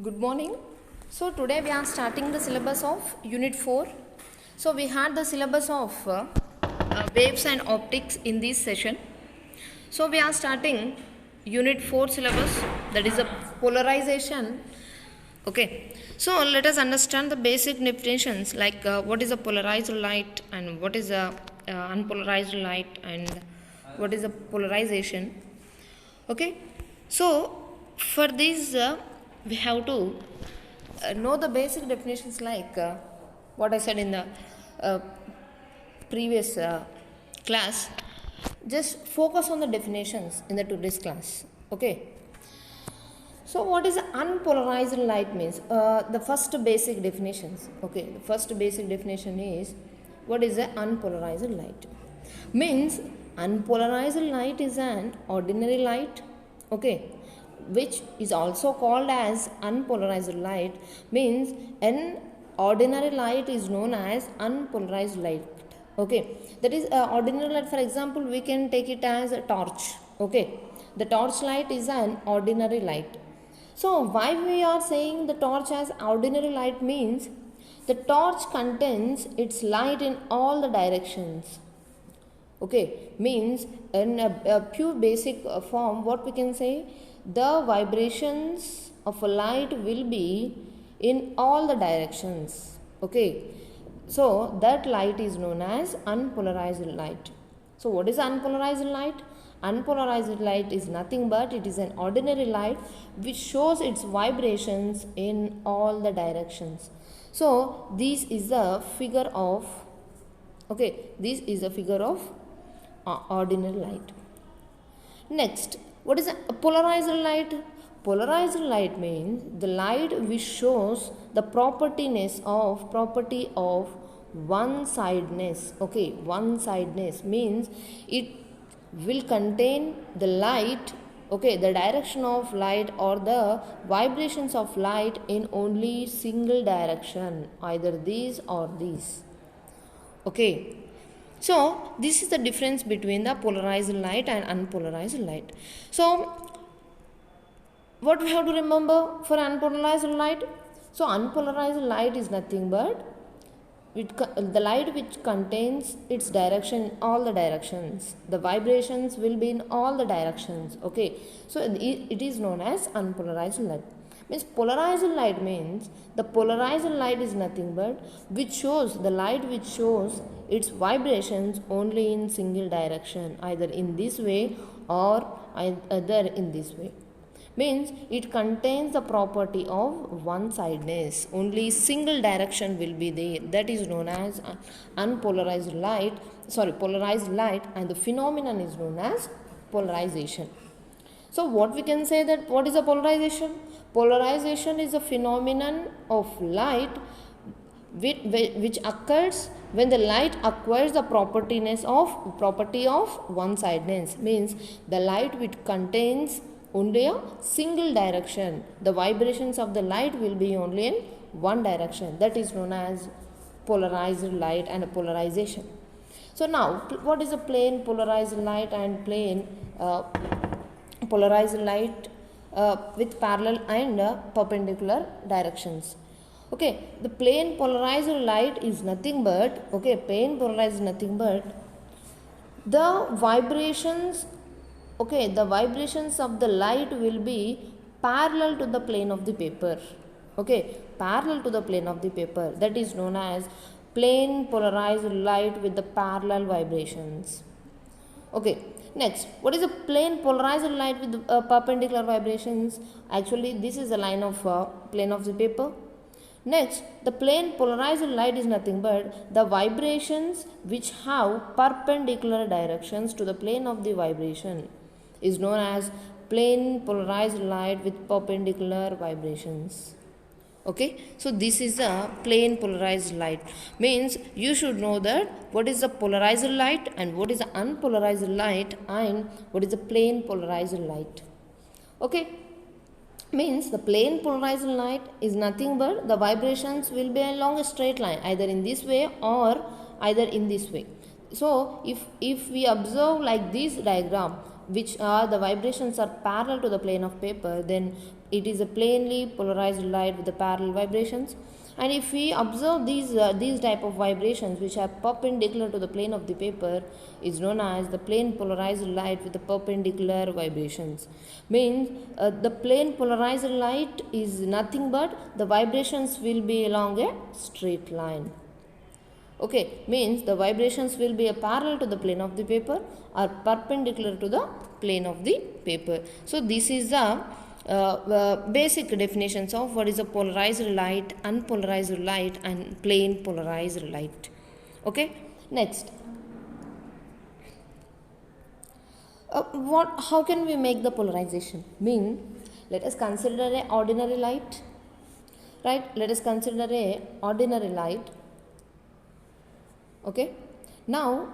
Good morning. So today we are starting the syllabus of Unit 4. So we had the syllabus of waves and optics in this session. So we are starting Unit 4 syllabus, that is a polarization. Okay. So let us understand the basic definitions like what is a polarized light and what is a unpolarized light and what is a polarization. Okay. So for this we have to know the basic definitions like what I said in the uh, previous class. Just focus on the definitions in the today's class. Okay. So what is unpolarized light means? The first basic definitions. Okay. The first basic definition is what is a unpolarized light? Means unpolarized light is an ordinary light. Okay, which is also called as unpolarized light. Means an ordinary light is known as unpolarized light. Okay, that is ordinary light. For example, we can take it as a torch. Okay, the torch light is an ordinary light. So why we are saying the torch as ordinary light means the torch contains its light in all the directions. Okay, means in a pure basic form, what we can say, the vibrations of a light will be in all the directions. Okay, so that light is known as unpolarized light. So what is unpolarized light? Unpolarized light is nothing but it is an ordinary light which shows its vibrations in all the directions. So this is the figure of, okay, this is a figure of ordinary light. Next, what is a polarized light? Polarized light means the light which shows the property of one-sidedness. Okay, one-sidedness means it will contain the light, okay, the direction of light or the vibrations of light in only single direction, either these or these. Okay, so this is the difference between the polarized light and unpolarized light. So what we have to remember for unpolarized light? So unpolarized light is nothing but the light which contains its direction in all the directions. The vibrations will be in all the directions. Okay, so it is known as unpolarized light. Means polarized light means the polarized light is nothing but which shows the light which shows its vibrations only in single direction, either in this way or either in this way. Means it contains the property of one-sidedness, only single direction will be there, that is known as unpolarized light, polarized light, and the phenomenon is known as polarization. So what we can say, that what is a polarization? Polarization is a phenomenon of light which occurs when the light acquires the property of one-sidedness. Means the light which contains only a single direction, the vibrations of the light will be only in one direction, that is known as polarized light and polarization. So now what is a plane polarized light and plane polarized light with parallel and perpendicular directions? Okay, the plane polarized light is nothing but, okay, plane polarized is nothing but the vibrations, okay, the vibrations of the light will be parallel to the plane of the paper. Okay, parallel to the plane of the paper, that is known as plane polarized light with the parallel vibrations. Okay, next, what is a plane polarized light with perpendicular vibrations? Actually, this is a line of plane of the paper. Next, the plane polarized light is nothing but the vibrations which have perpendicular directions to the plane of the vibration is known as plane polarized light with perpendicular vibrations. Okay, so this is a plane polarized light. Means you should know that what is the polarized light and what is the unpolarized light and what is the plane polarized light. Okay, means the plane polarized light is nothing but the vibrations will be along a straight line, either in this way or either in this way. So if we observe like this diagram, which are the vibrations are parallel to the plane of paper, then it is a plainly polarized light with the parallel vibrations. And if we observe these type of vibrations which are perpendicular to the plane of the paper, is known as the plane polarized light with the perpendicular vibrations. Means the plane polarized light is nothing but the vibrations will be along a straight line. Okay, means the vibrations will be a parallel to the plane of the paper or perpendicular to the plane of the paper. So this is the basic definitions of what is a polarized light, unpolarized light and plane polarized light. Okay, next. How can we make the polarization? Let us consider a ordinary light. Right, let us consider a ordinary light. Okay, now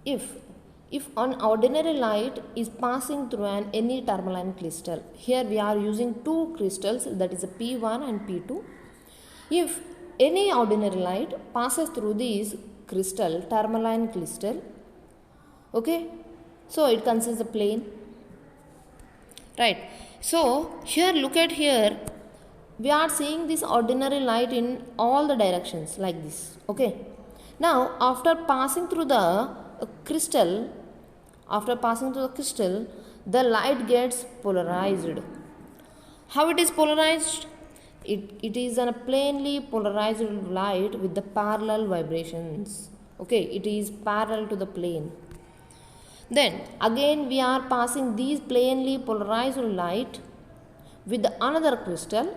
if an ordinary light is passing through any tourmaline crystal, here we are using two crystals, that is a P1 and P2. If any ordinary light passes through these tourmaline crystal, okay, so it considers a plane, right? So here, look at here, we are seeing this ordinary light in all the directions like this. Okay, now after passing through the crystal, the light gets polarized. How it is polarized? It is a plainly polarized light with the parallel vibrations. Okay, it is parallel to the plane. Then again we are passing these plainly polarized light with another crystal.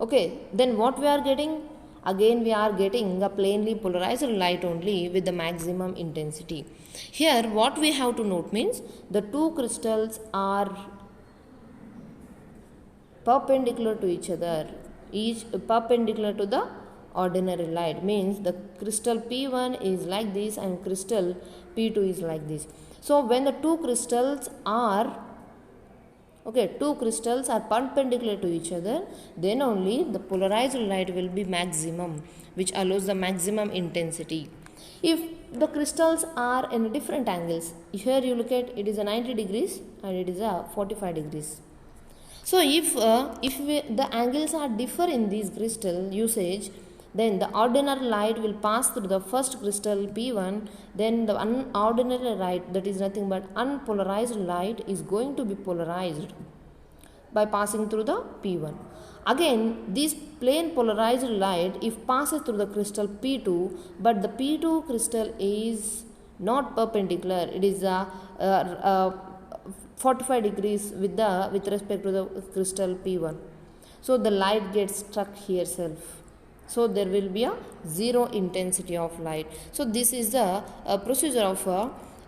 Okay, then what we are getting? Again we are getting a plainly polarized light only with the maximum intensity. Here what we have to note means the two crystals are perpendicular to each other, each perpendicular to the ordinary light. Means the crystal P1 is like this and crystal P2 is like this. So when the two crystals are perpendicular to each other, then only the polarized light will be maximum, which allows the maximum intensity. If the crystals are in different angles, here you look at, it is a 90 degrees and it is a 45 degrees. So if the angles are differ in these crystal usage, then the ordinary light will pass through the first crystal P1, then the unordinary light, that is nothing but unpolarized light, is going to be polarized by passing through the P1. Again, this plane polarized light, if passes through the crystal P2, but the P2 crystal is not perpendicular, it is 45 degrees with respect to the crystal P1. So the light gets struck here self. So there will be a zero intensity of light. So this is the procedure of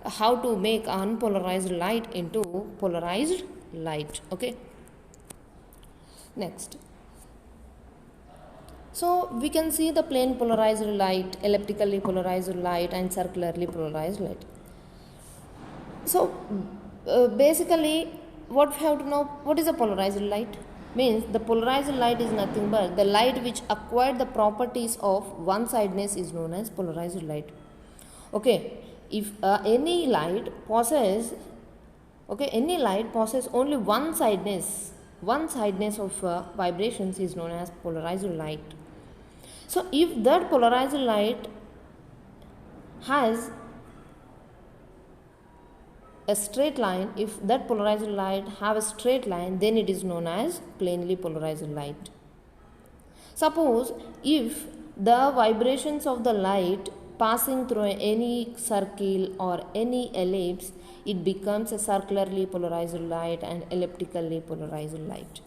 how to make unpolarized light into polarized light. Okay. Next. So we can see the plane polarized light, elliptically polarized light and circularly polarized light. So basically what we have to know, what is a polarized light? Means the polarized light is nothing but the light which acquired the properties of one-sidedness is known as polarized light. Okay, if any light possesses only one-sidedness of vibrations is known as polarized light. So if that polarized light has a straight line, if that polarized light have a straight line, then it is known as plainly polarized light. Suppose if the vibrations of the light passing through any circle or any ellipse, it becomes a circularly polarized light and elliptically polarized light.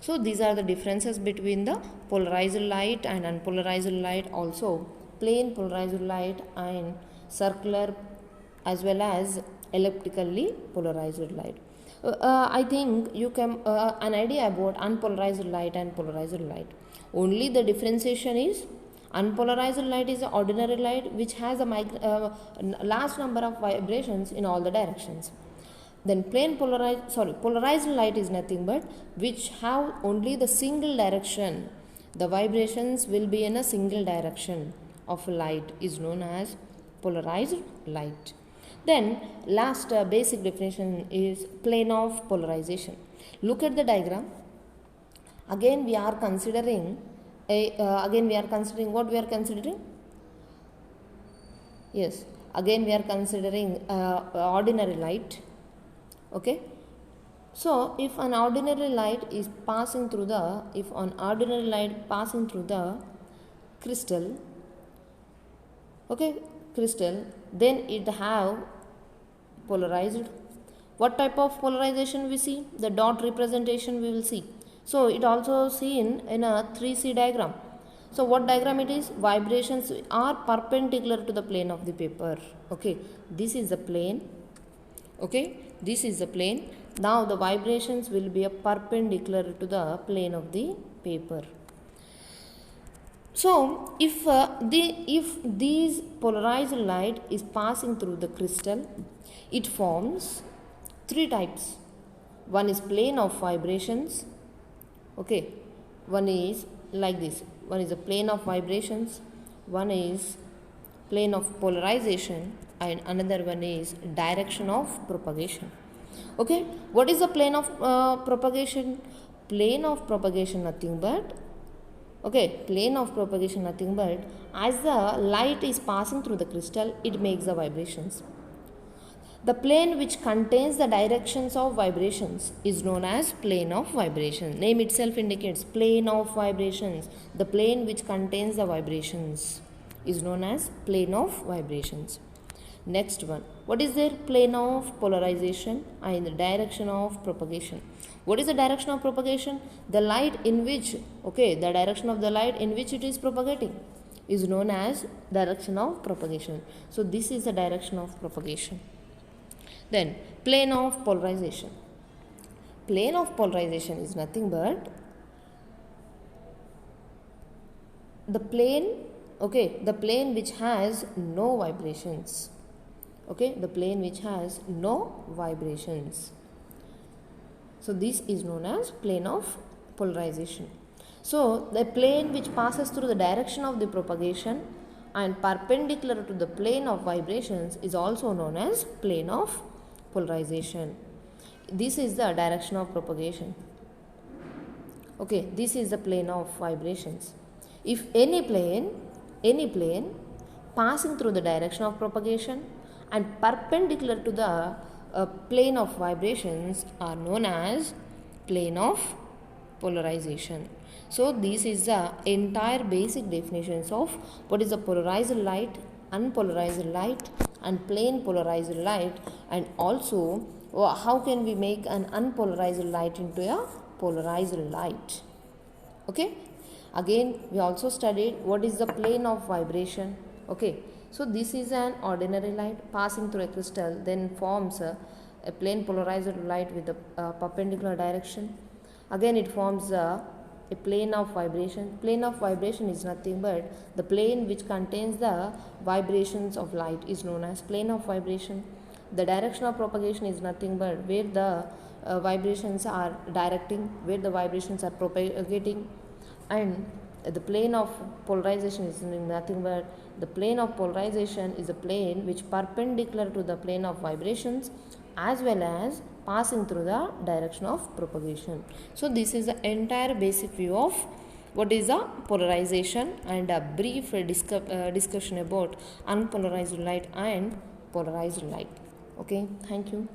So these are the differences between the polarized light and unpolarized light, also plain polarized light and circular as well as elliptically polarized light. I think you can an idea about unpolarized light and polarized light. Only the differentiation is unpolarized light is an ordinary light which has a large number of vibrations in all the directions. Then polarized light is nothing but which have only the single direction. The vibrations will be in a single direction of light is known as polarized light. Then last basic definition is plane of polarization. Look at the diagram. Again we are considering what we are considering? Yes, again we are considering ordinary light. Okay. So if an ordinary light is passing through the crystal, then it have polarized. What type of polarization we see? The dot representation we will see. So it also seen in a 3C diagram. So what diagram it is? Vibrations are perpendicular to the plane of the paper. Okay, this is the plane. Okay, this is the plane. Now the vibrations will be a perpendicular to the plane of the paper. So if these polarized light is passing through the crystal, it forms three types. One is plane of vibrations. Okay, one is like this. One is a plane of vibrations. One is plane of polarization, and another one is direction of propagation. Okay, what is the plane of propagation? Plane of propagation nothing but as the light is passing through the crystal, it makes the vibrations. The plane which contains the directions of vibrations is known as plane of vibration. Name itself indicates plane of vibrations. The plane which contains the vibrations is known as plane of vibrations. Next one, what is their plane of polarization and the direction of propagation? What is the direction of propagation? The light in which, the direction of the light in which it is propagating is known as direction of propagation. So this is the direction of propagation. Then plane of polarization. Plane of polarization is nothing but the plane which has no vibrations. The plane which has no vibrations. So this is known as plane of polarization. So the plane which passes through the direction of the propagation and perpendicular to the plane of vibrations is also known as plane of polarization. This is the direction of propagation. This is the plane of vibrations. If any plane passing through the direction of propagation and perpendicular to the plane of vibrations are known as plane of polarization. So this is the entire basic definitions of what is the polarized light, unpolarized light and plane polarized light, and also how can we make an unpolarized light into a polarized light. Again we also studied what is the plane of vibration. So this is an ordinary light passing through a crystal, then forms a plane polarized light with a perpendicular direction. Again it forms a plane of vibration. Plane of vibration is nothing but the plane which contains the vibrations of light is known as plane of vibration. The direction of propagation is nothing but where the vibrations are directing, where the vibrations are propagating, and the plane of polarization is nothing but the plane of polarization is a plane which perpendicular to the plane of vibrations as well as passing through the direction of propagation. So this is the entire basic view of what is the polarization and a brief discussion about unpolarized light and polarized light. Thank you.